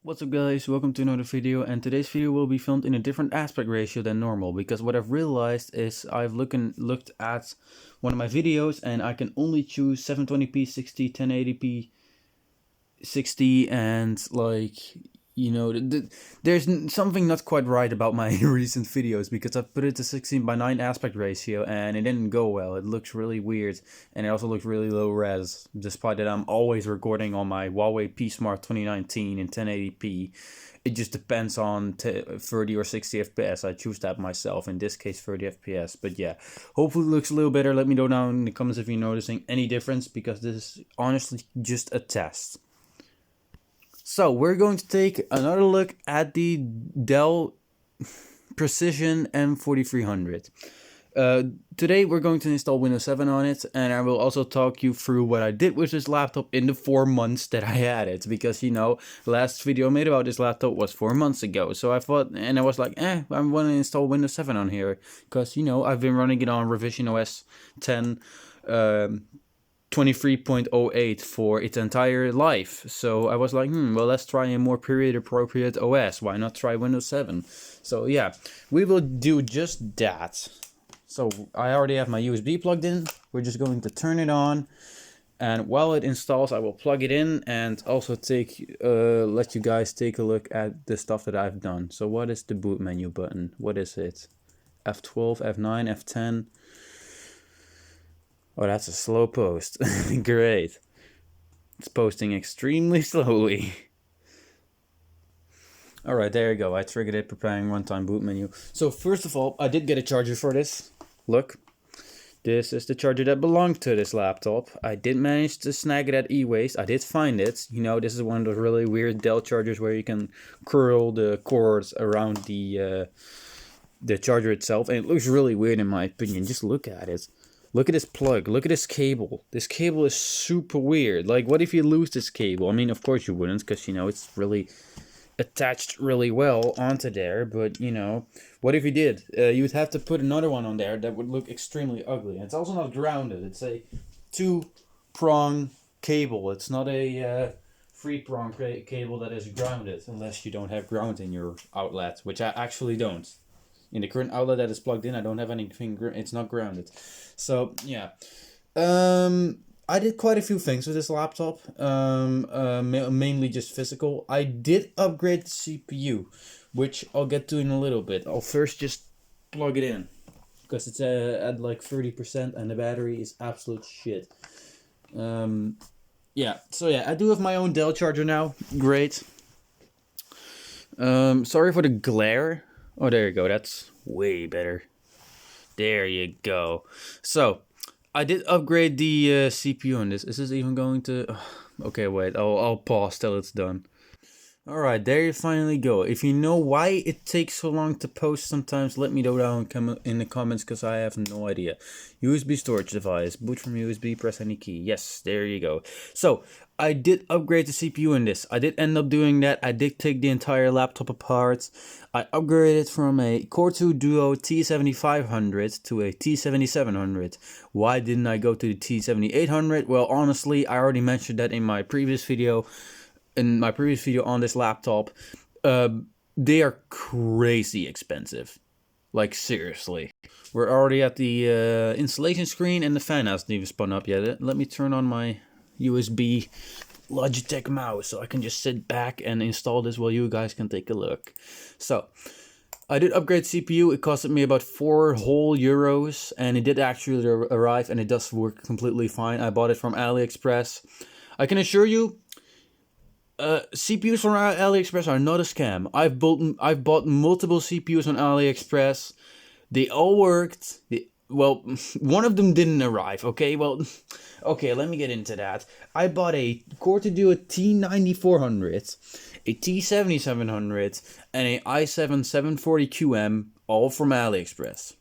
What's up guys, welcome to another video, and today's video will be filmed in a different aspect ratio than normal because what I've realized is I've looked at one of my videos and I can only choose 720p 60, 1080p 60, and there's something not quite right about my recent videos because I put it to 16:9 aspect ratio and it didn't go well. It looks really weird and it also looks really low res, despite that I'm always recording on my Huawei P Smart 2019 in 1080p. It just depends on 30 or 60 FPS. I choose that myself, in this case 30 FPS. But yeah, hopefully it looks a little better. Let me know down in the comments if you're noticing any difference, because this is honestly just a test. So we're going to take another look at the Dell Precision M4300. Today we're going to install Windows 7 on it, and I will also talk you through what I did with this laptop in the 4 months that I had it, because the last video I made about this laptop was 4 months ago. So I thought, and I was like, I want to install Windows 7 on here, because I've been running it on Revision OS 10 23.08 for its entire life. So I was like, well, let's try a more period appropriate OS. Why not try Windows 7? So yeah, we will do just that. So I already have my USB plugged in. We're just going to turn it on, and while it installs I will plug it in and also let you guys take a look at the stuff that I've done. So what is the boot menu button? What is it? F12, F9, F10. Oh, that's a slow post. Great. It's posting extremely slowly. Alright, there you go. I triggered it, preparing runtime boot menu. So first of all, I did get a charger for this. Look. This is the charger that belonged to this laptop. I did manage to snag it at e-waste. I did find it. This is one of those really weird Dell chargers where you can curl the cords around the charger itself. And it looks really weird in my opinion. Just look at it. Look at this plug. Look at this cable. This cable is super weird. Like, what if you lose this cable? I mean, of course you wouldn't, because, it's really attached really well onto there. But, what if you did? You would have to put another one on there that would look extremely ugly. And it's also not grounded. It's a 2-prong cable. It's not a 3-prong cable that is grounded, unless you don't have ground in your outlet, which I actually don't. In the current outlet that is plugged in, I don't have anything, it's not grounded. So, yeah. I did quite a few things with this laptop, mainly just physical. I did upgrade the CPU, which I'll get to in a little bit. I'll first just plug it in, because it's at like 30% and the battery is absolute shit. Yeah, so yeah, I do have my own Dell charger now. Great. Sorry for the glare. Oh, there you go. That's way better. There you go. So, I did upgrade the CPU on this. Is this even going to... Okay, wait. I'll pause till it's done. Alright, there you finally go. If you know why it takes so long to post sometimes, let me know down in the comments, because I have no idea. USB storage device. Boot from USB, press any key. Yes, there you go. So, I did upgrade the CPU in this. I did end up doing that. I did take the entire laptop apart. I upgraded from a Core 2 Duo T7500 to a T7700. Why didn't I go to the T7800? Well, honestly, I already mentioned that in my previous video. In my previous video on this laptop, they are crazy expensive. Like, seriously. We're already at the installation screen and the fan hasn't even spun up yet. Let me turn on my USB Logitech mouse so I can just sit back and install this while you guys can take a look. So, I did upgrade CPU. It costed me about €4 whole, and it did actually arrive, and it does work completely fine. I bought it from AliExpress. I can assure you, CPUs from AliExpress are not a scam. I've bought multiple CPUs on AliExpress. They all worked. Well, one of them didn't arrive. Okay, okay, let me get into that. I bought a Core 2 Duo T9400, a T7700, and a i7 740QM, all from AliExpress.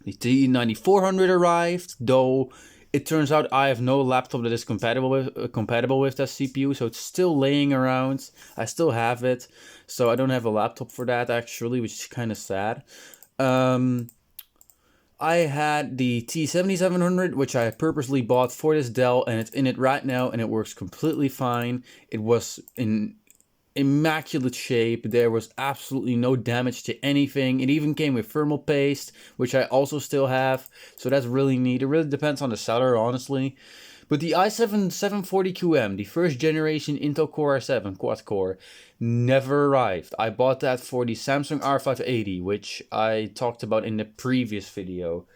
The T9400 arrived, though. It turns out I have no laptop that is compatible with that CPU, so it's still laying around. I still have it, so I don't have a laptop for that actually, which is kind of sad. I had the T7700, which I purposely bought for this Dell, and it's in it right now, and it works completely fine. It was immaculate shape. There was absolutely no damage to anything. It even came with thermal paste, which I also still have. So that's really neat. It really depends on the seller, honestly. But the i7 740QM, the first generation Intel Core i7 quad core, never arrived. I bought that for the Samsung R580, which I talked about in the previous video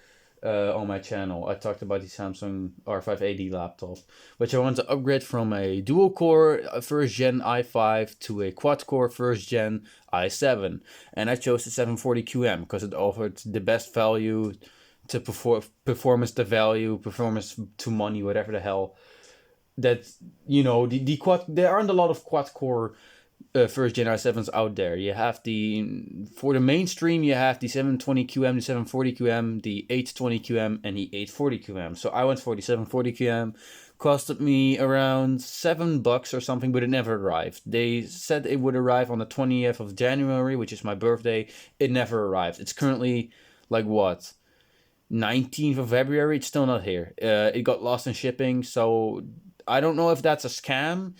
on my channel. I talked about the Samsung R580 laptop, which I want to upgrade from a dual core first gen i5 to a quad core first gen i7. And I chose the 740QM because it offered the best value to performance to value, performance to money, whatever the hell. That, you know, the quad, there aren't a lot of quad core first gen i7s out there. You have for the mainstream, you have the 720QM, the 740QM, the 820QM, and the 840QM. So I went for the 740QM. Costed me around $7 or something, but it never arrived. They said it would arrive on the 20th of January, which is my birthday. It never arrived. It's currently like what? 19th of February. It's still not here. It got lost in shipping, so I don't know if that's a scam.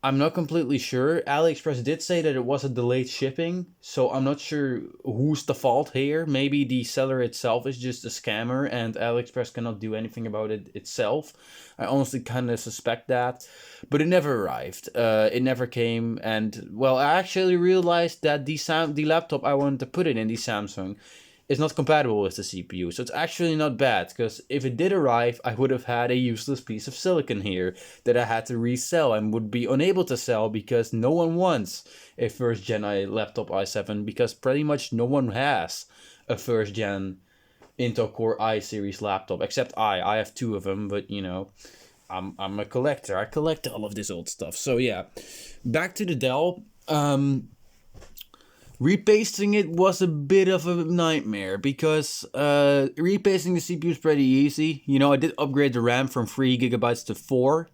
I'm not completely sure. AliExpress did say that it was a delayed shipping, so I'm not sure who's the fault here. Maybe the seller itself is just a scammer and AliExpress cannot do anything about it itself. I honestly kind of suspect that, but it never arrived. It never came, and well, I actually realized that the laptop I wanted to put it in, the Samsung, is not compatible with the CPU. So it's actually not bad, because if it did arrive, I would have had a useless piece of silicon here that I had to resell and would be unable to sell because no one wants a first gen laptop i7, because pretty much no one has a first gen Intel Core i series laptop, except I have two of them, but you know, I'm a collector. I collect all of this old stuff. So yeah, back to the Dell. Repasting it was a bit of a nightmare because repasting the CPU is pretty easy. You know, I did upgrade the RAM from 3 gigabytes to 4,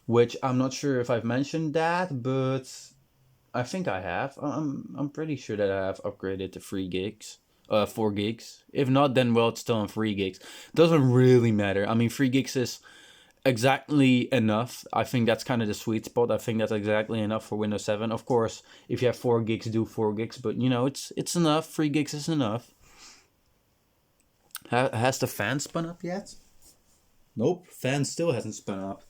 which I'm not sure if I've mentioned that, but I think I have. I'm pretty sure that I have upgraded to 4 gigs. If not, then well, it's still on 3 gigs. Doesn't really matter. I mean, 3 gigs is exactly enough. I think that's kind of the sweet spot. I think that's exactly enough for Windows 7. Of course, if you have 4 gigs, do 4 gigs, but you know, it's enough. 3 gigs is enough. Has the fan spun up yet? Nope, fan still hasn't spun up.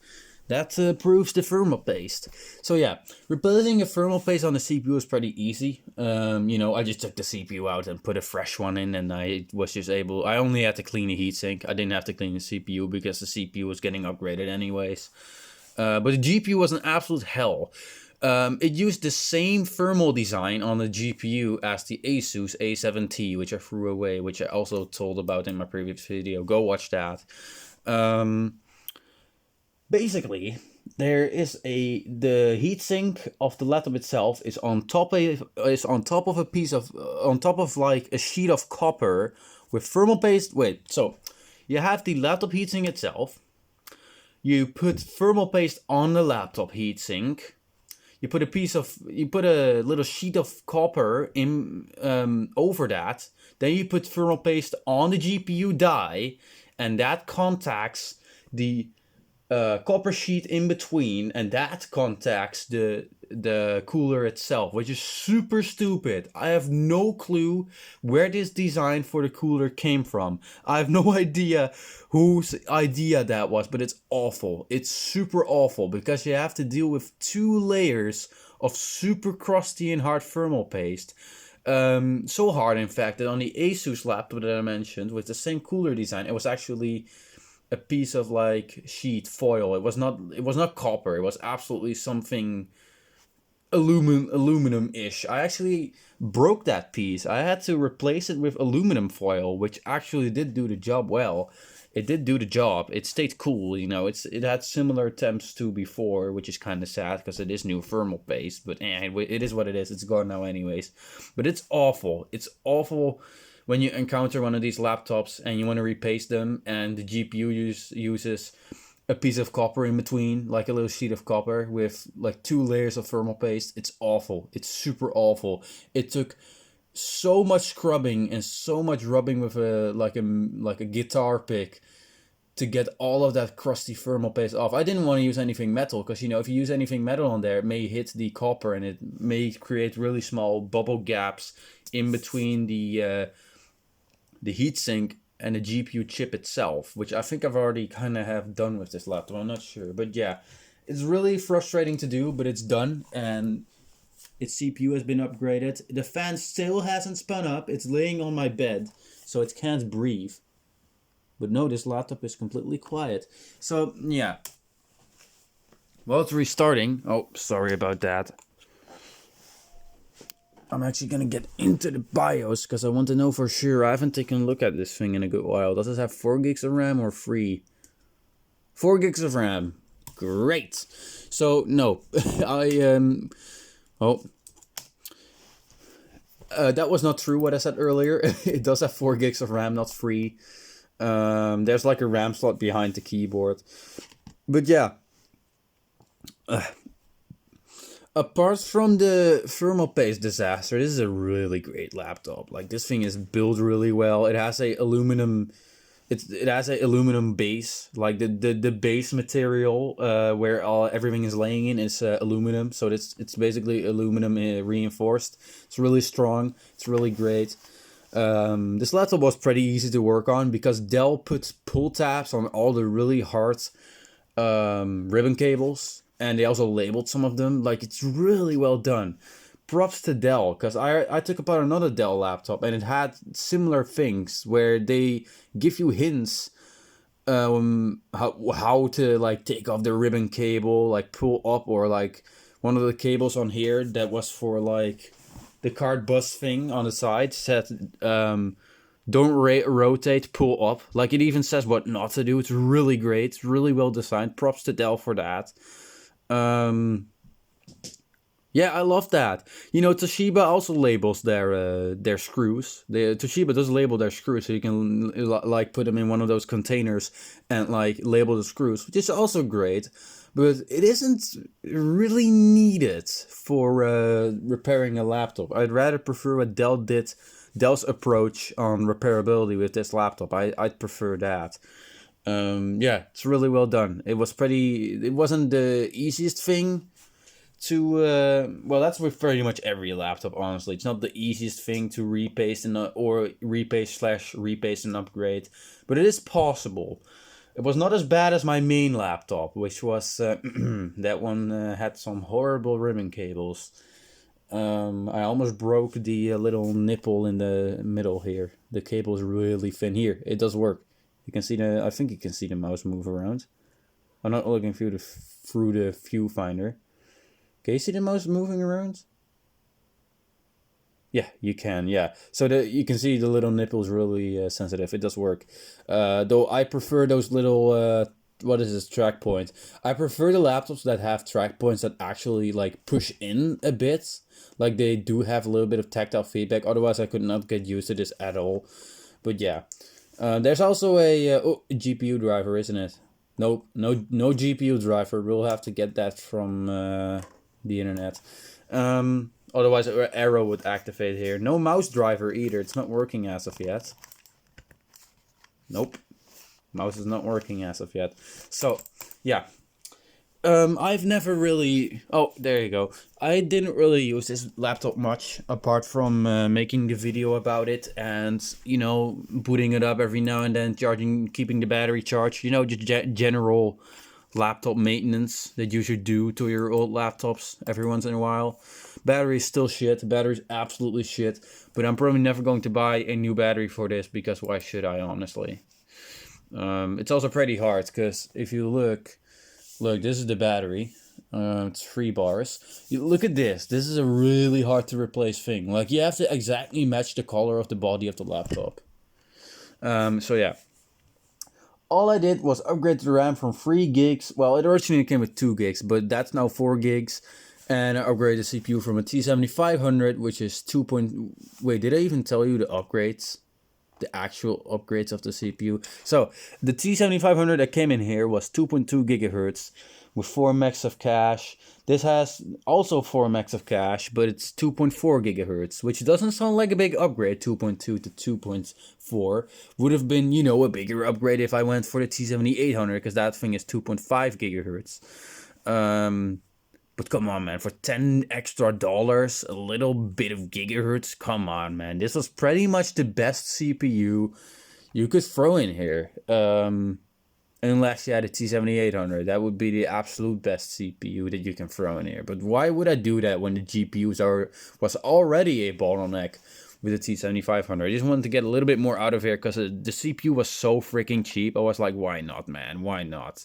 That proves the thermal paste. So yeah, replacing a thermal paste on the CPU is pretty easy. You know, I just took the CPU out and put a fresh one in, and I was just able. I only had to clean the heatsink. I didn't have to clean the CPU because the CPU was getting upgraded anyways. But the GPU was an absolute hell. It used the same thermal design on the GPU as the Asus A7T, which I threw away, which I also told about in my previous video. Go watch that. Basically, there is the heatsink of the laptop itself is on top of a piece of like a sheet of copper with thermal paste. Wait, so you have the laptop heatsink itself. You put thermal paste on the laptop heatsink. You put a little sheet of copper in over that. Then you put thermal paste on the GPU die, and that contacts the copper sheet in between, and that contacts the cooler itself, which is super stupid. I have no clue where this design for the cooler came from. I have no idea whose idea that was, but it's awful. It's super awful because you have to deal with 2 layers of super crusty and hard thermal paste. So hard, in fact, that on the Asus laptop that I mentioned with the same cooler design, it was actually a piece of like sheet foil. It was not copper. It was absolutely something aluminum-ish. I actually broke that piece. I had to replace it with aluminum foil, which actually did do the job well. It did do the job. It stayed cool, you know. It had similar temps to before, which is kind of sad because it is new thermal paste. But it is what it is. It's gone now anyways. But it's awful. It's awful when you encounter one of these laptops and you want to repaste them, and the GPU uses a piece of copper in between, like a little sheet of copper with like 2 layers of thermal paste. It's awful. It's super awful. It took so much scrubbing and so much rubbing with a guitar pick to get all of that crusty thermal paste off. I didn't want to use anything metal because, you know, if you use anything metal on there, it may hit the copper and it may create really small bubble gaps in between the heatsink and the GPU chip itself, which I think I've already kind of have done with this laptop. I'm not sure, but yeah, it's really frustrating to do, but it's done, and its CPU has been upgraded. The fan still hasn't spun up. It's laying on my bed, so it can't breathe. But no, this laptop is completely quiet. So, yeah. Well, it's restarting. Oh, sorry about that. I'm actually going to get into the BIOS because I want to know for sure. I haven't taken a look at this thing in a good while. Does this have 4 gigs of RAM or 3? 4 gigs of RAM. Great. So, no. That was not true what I said earlier. It does have 4 gigs of RAM, not 3. There's like a RAM slot behind the keyboard. But yeah. Apart from the thermal paste disaster, this is a really great laptop. Like, this thing is built really well. It has a aluminum... It has a aluminum base, like the base material where everything is laying in is aluminum, so it's basically aluminum reinforced. It's really strong. It's really great. This laptop was pretty easy to work on because Dell puts pull tabs on all the really hard ribbon cables, and they also labeled some of them. Like, it's really well done. Props to Dell, because I took apart another Dell laptop and it had similar things where they give you hints how to like take off the ribbon cable, like pull up, or like one of the cables on here that was for like the card bus thing on the side said don't rotate, pull up. Like, it even says what not to do. It's really great. It's really well designed. Props to Dell for that. Yeah, I love that. You know, Toshiba also labels their screws. Toshiba does label their screws, so you can like put them in one of those containers and like label the screws, which is also great. But it isn't really needed for repairing a laptop. I'd rather prefer what Dell did, Dell's approach on repairability with this laptop. I'd prefer that. Yeah, it's really well done. It wasn't the easiest thing to well, that's with pretty much every laptop, honestly. It's not the easiest thing to repaste or repaste and upgrade, but it is possible. It was not as bad as my main laptop, which was that one had some horrible ribbon cables. I almost broke the little nipple in the middle here. The cable is really thin. Here, it does work. You can see I think you can see the mouse move around. I'm not looking through the viewfinder. Can you see the mouse moving around? Yeah, you can, yeah. So you can see the little nipple is really sensitive. It does work. Though I prefer those little, what is this, track point. I prefer the laptops that have track points that actually like push in a bit. Like, they do have a little bit of tactile feedback. Otherwise, I could not get used to this at all. But yeah. There's also a GPU driver, isn't it? Nope, no GPU driver. We'll have to get that from the internet. Otherwise, Arrow would activate here. No mouse driver either. It's not working as of yet. Nope. Mouse is not working as of yet. So, yeah. I've never really... Oh, there you go. I didn't really use this laptop much, apart from making the video about it and, you know, booting it up every now and then, keeping the battery charged. You know, just general laptop maintenance that you should do to your old laptops every once in a while. Battery is still shit. Battery's absolutely shit. But I'm probably never going to buy a new battery for this, because why should I, honestly? It's also pretty hard, because if you look, this is the battery. It's 3 bars. Look at this. This is a really hard to replace thing. Like, you have to exactly match the color of the body of the laptop. So yeah. All I did was upgrade the RAM from 3 gigs. Well, it originally came with 2 gigs, but that's now 4 gigs. And I upgraded the CPU from a T7500, which is 2. Wait, did I even tell you the upgrades? The actual upgrades of the CPU. So, the T7500 that came in here was 2.2 gigahertz, with 4 megs of cache. This has also 4 megs of cache, but it's 2.4 gigahertz, which doesn't sound like a big upgrade. 2.2 to 2.4 would have been, you know, a bigger upgrade if I went for the T7800, because that thing is 2.5 gigahertz. But come on, man, for $10 extra, a little bit of gigahertz, come on, man. This was pretty much the best CPU you could throw in here. Unless you had a T7800, that would be the absolute best CPU that you can throw in here. But why would I do that when the GPU was already a bottleneck with the T7500? I just wanted to get a little bit more out of here because the CPU was so freaking cheap. I was like, why not, man? Why not?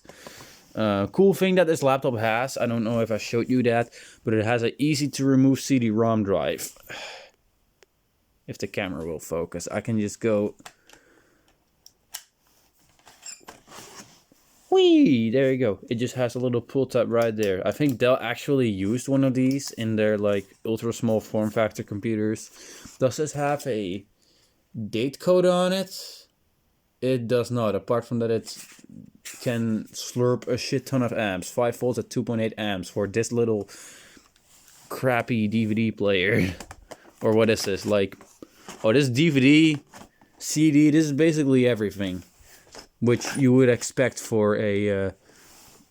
Cool thing that this laptop has, I don't know if I showed you that, but it has an easy to remove CD-ROM drive. If the camera will focus, I can just go... Whee! There you go. It just has a little pull tab right there. I think Dell actually used one of these in their like ultra small form factor computers. Does this have a date code on it? It does not. Apart from that, it can slurp a shit ton of amps. 5 volts at 2.8 amps for this little crappy DVD player. Or what is this? Like, oh, this DVD, CD, this is basically everything. Which you would expect for a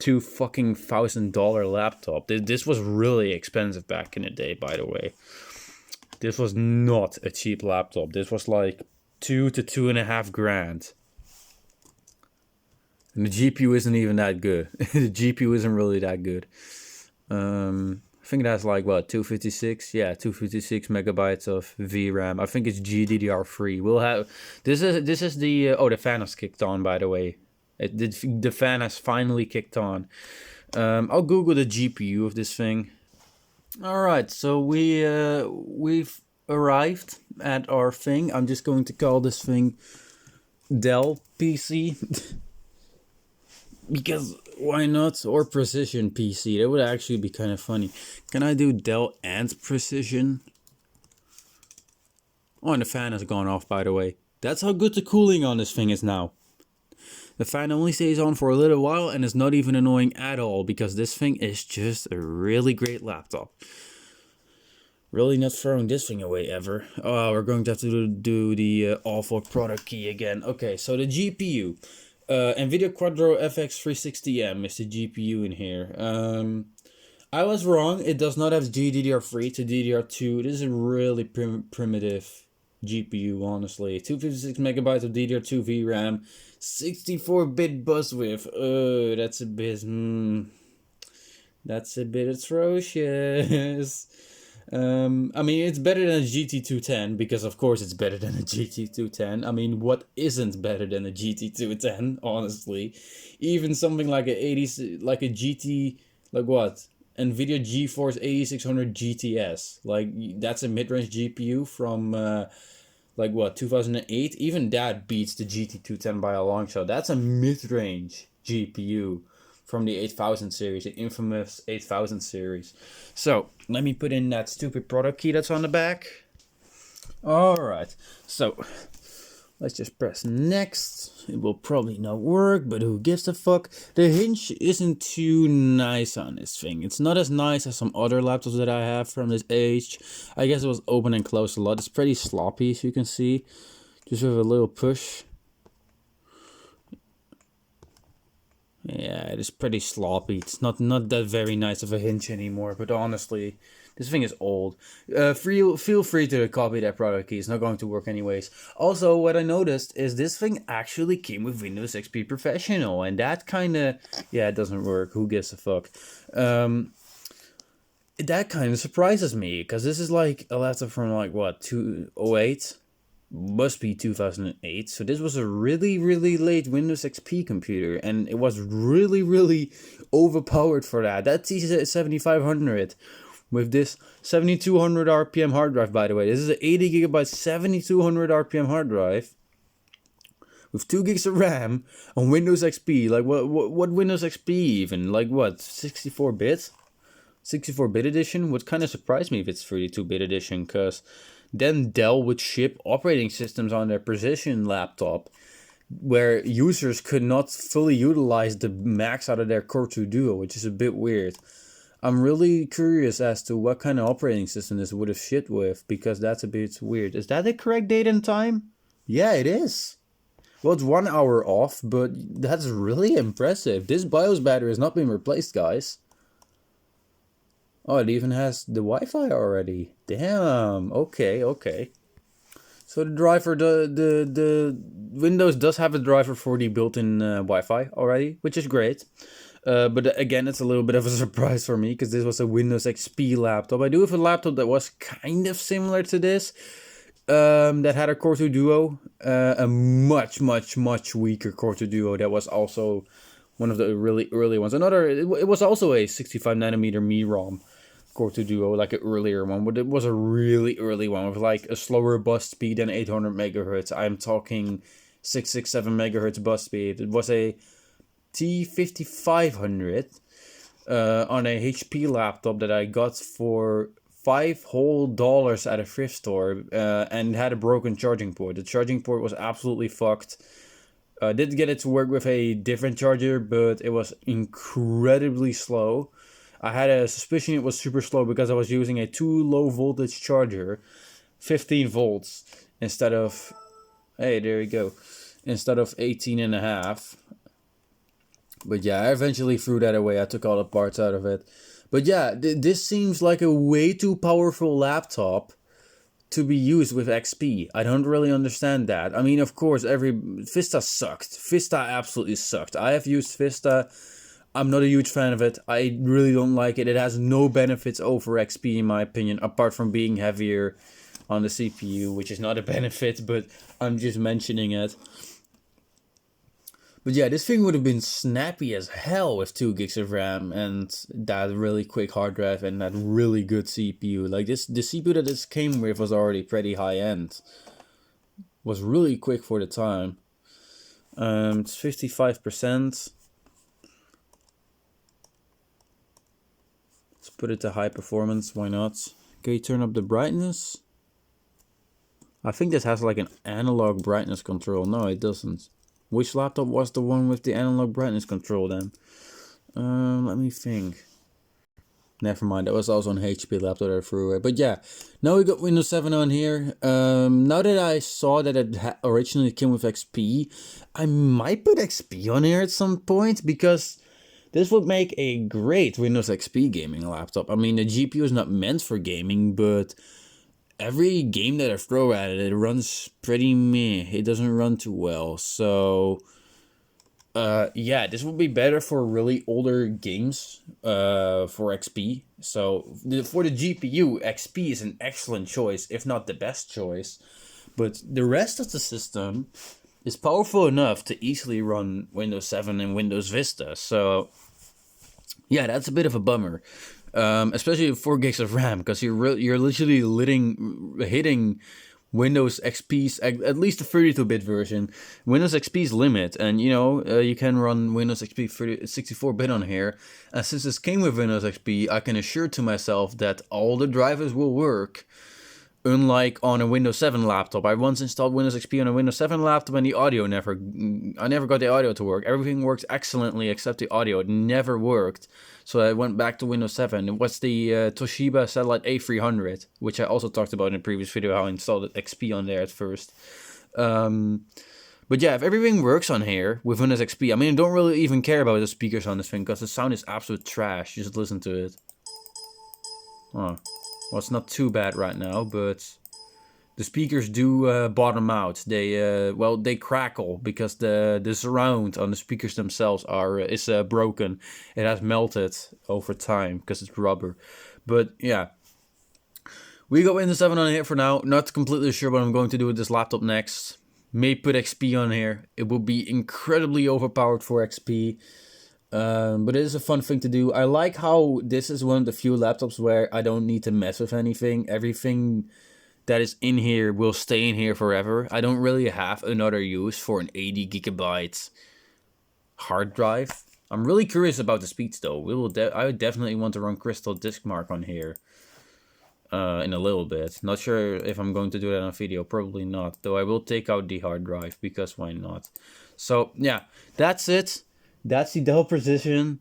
$2,000 laptop. This was really expensive back in the day, by the way. This was not a cheap laptop. This was like $2,000 to $2.5 grand. And the GPU isn't even that good. The GPU isn't really that good. I think that's like what, 256? Yeah, 256 megabytes of VRAM. I think it's GDDR3. We'll have this is the the fan has kicked on, by the way. The fan has finally kicked on. I'll Google the GPU of this thing. All right, so we've arrived at our thing. I'm just going to call this thing Dell PC. Because why not? Or Precision PC. That would actually be kind of funny. Can I do Dell and Precision? Oh, and the fan has gone off, by the way. That's how good the cooling on this thing is now. The fan only stays on for a little while and is not even annoying at all, because this thing is just a really great laptop. Really not throwing this thing away ever. Oh, we're going to have to do the awful product key again. Okay, so the GPU. NVIDIA Quadro FX 360M is the GPU in here. I was wrong. It does not have GDDR3 to DDR2. This is a really primitive GPU, honestly. 256 megabytes of DDR2 VRAM, 64-bit bus width. That's a bit. That's a bit atrocious. I mean, it's better than a GT210, because of course it's better than a GT210. I mean, what isn't better than a GT210, honestly? Even something like like a GT, like what? NVIDIA GeForce 8600 GTS. Like, that's a mid-range GPU from, like what, 2008? Even that beats the GT210 by a long shot. That's a mid-range GPU from the 8000 series, the infamous 8000 series. So, let me put in that stupid product key that's on the back. Alright, so let's just press next. It will probably not work, but who gives a fuck? The hinge isn't too nice on this thing. It's not as nice as some other laptops that I have from this age. I guess it was open and closed a lot. It's pretty sloppy, as you can see. Just with a little push. Yeah, it is pretty sloppy. It's not that very nice of a hinge anymore, but honestly, this thing is old. Feel free to copy that product key. It's not going to work anyways. Also, what I noticed is this thing actually came with Windows XP Professional, and that kind of, yeah, it doesn't work. Who gives a fuck? That kind of surprises me, because this is like a laptop from like what, 2008? Must be 2008. So this was a really late Windows XP computer, and it was really overpowered for that. That T7500 with this 7200 RPM hard drive, by the way. This is an 80 gigabyte 7200 RPM hard drive with 2 gigs of RAM on Windows XP. Like what Windows XP even? Like what, 64-bit? 64-bit edition would kind of surprise me if it's 32-bit edition, because then Dell would ship operating systems on their Precision laptop where users could not fully utilize the max out of their Core 2 Duo, which is a bit weird. I'm really curious as to what kind of operating system this would have shipped with, because that's a bit weird. Is that the correct date and time? Yeah, it is. Well, it's 1 hour off, but that's really impressive. This BIOS battery has not been replaced, guys. Oh, it even has the Wi-Fi already. Damn. Okay. So the driver, the Windows does have a driver for the built-in Wi-Fi already, which is great. But again, it's a little bit of a surprise for me because this was a Windows XP laptop. I do have a laptop that was kind of similar to this, that had a Core 2 Duo, a much weaker Core 2 Duo that was also one of the really early ones. It was also a 65 nanometer MIROM Core 2 Duo, like an earlier one, but it was a really early one with like a slower bus speed than 800 megahertz. I'm talking 667 megahertz bus speed. It was a T5500 on a HP laptop that I got for $5 at a thrift store, and had a broken charging port. The charging port was absolutely fucked. Did get it to work with a different charger, but it was incredibly slow. I had a suspicion it was super slow because I was using a too low voltage charger, 15 volts, instead of, hey, there you go, instead of 18 and a half. But yeah, I eventually threw that away. I took all the parts out of it. But yeah, this seems like a way too powerful laptop to be used with XP. I don't really understand that. I mean, of course, Vista sucked. Vista absolutely sucked. I have used Vista. I'm not a huge fan of it. I really don't like it. It has no benefits over XP in my opinion, apart from being heavier on the CPU, which is not a benefit, but I'm just mentioning it. But yeah, this thing would have been snappy as hell with 2 gigs of RAM and that really quick hard drive and that really good CPU. Like the CPU that this came with was already pretty high end. Was really quick for the time. It's 55%. Let's put it to high performance, why not? Can you turn up the brightness? I think this has like an analog brightness control. No, it doesn't. Which laptop was the one with the analog brightness control then? Let me think. Never mind, that was also an HP laptop that I threw away. But yeah, now we got Windows 7 on here. Now that I saw that it originally came with XP, I might put XP on here at some point because this would make a great Windows XP gaming laptop. I mean, the GPU is not meant for gaming, but every game that I throw at it, it runs pretty meh. It doesn't run too well. So, yeah, this would be better for really older games, for XP. So, for the GPU, XP is an excellent choice, if not the best choice. But the rest of the system is powerful enough to easily run Windows 7 and Windows Vista. So, yeah, that's a bit of a bummer. Especially with 4 gigs of RAM, because you're literally hitting Windows XP's, at least the 32-bit version, Windows XP's limit. And you can run Windows XP 64-bit on here. And since this came with Windows XP, I can assure to myself that all the drivers will work. Unlike on a Windows 7 laptop. I once installed Windows XP on a Windows 7 laptop and I never got the audio to work. Everything worked excellently except the audio. It never worked. So I went back to Windows 7. It was the Toshiba Satellite A300, which I also talked about in a previous video, how I installed XP on there at first. But yeah, if everything works on here with Windows XP, I mean, I don't really even care about the speakers on this thing because the sound is absolute trash. Just listen to it. Oh. Well, it's not too bad right now, but the speakers do bottom out. They crackle because the surround on the speakers themselves is broken. It has melted over time because it's rubber. But yeah, we got Windows 7 on here for now. Not completely sure what I'm going to do with this laptop next. May put XP on here. It will be incredibly overpowered for XP. But it is a fun thing to do. I like how this is one of the few laptops where I don't need to mess with anything. Everything that is in here will stay in here forever. I don't really have another use for an 80 gigabyte hard drive. I'm really curious about the speeds though. I would definitely want to run Crystal Disk Mark on here. in a little bit. Not sure if I'm going to do that on a video, probably not, though I will take out the hard drive, because why not? So yeah, that's it. That's the Dell Precision.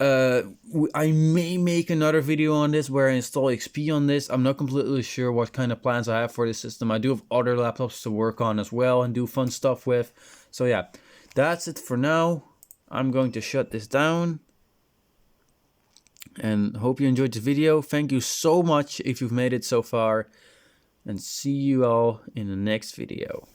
I may make another video on this where I install XP on this. I'm not completely sure what kind of plans I have for this system. I do have other laptops to work on as well and do fun stuff with. So yeah, that's it for now. I'm going to shut this down. And hope you enjoyed the video. Thank you so much if you've made it so far. And see you all in the next video.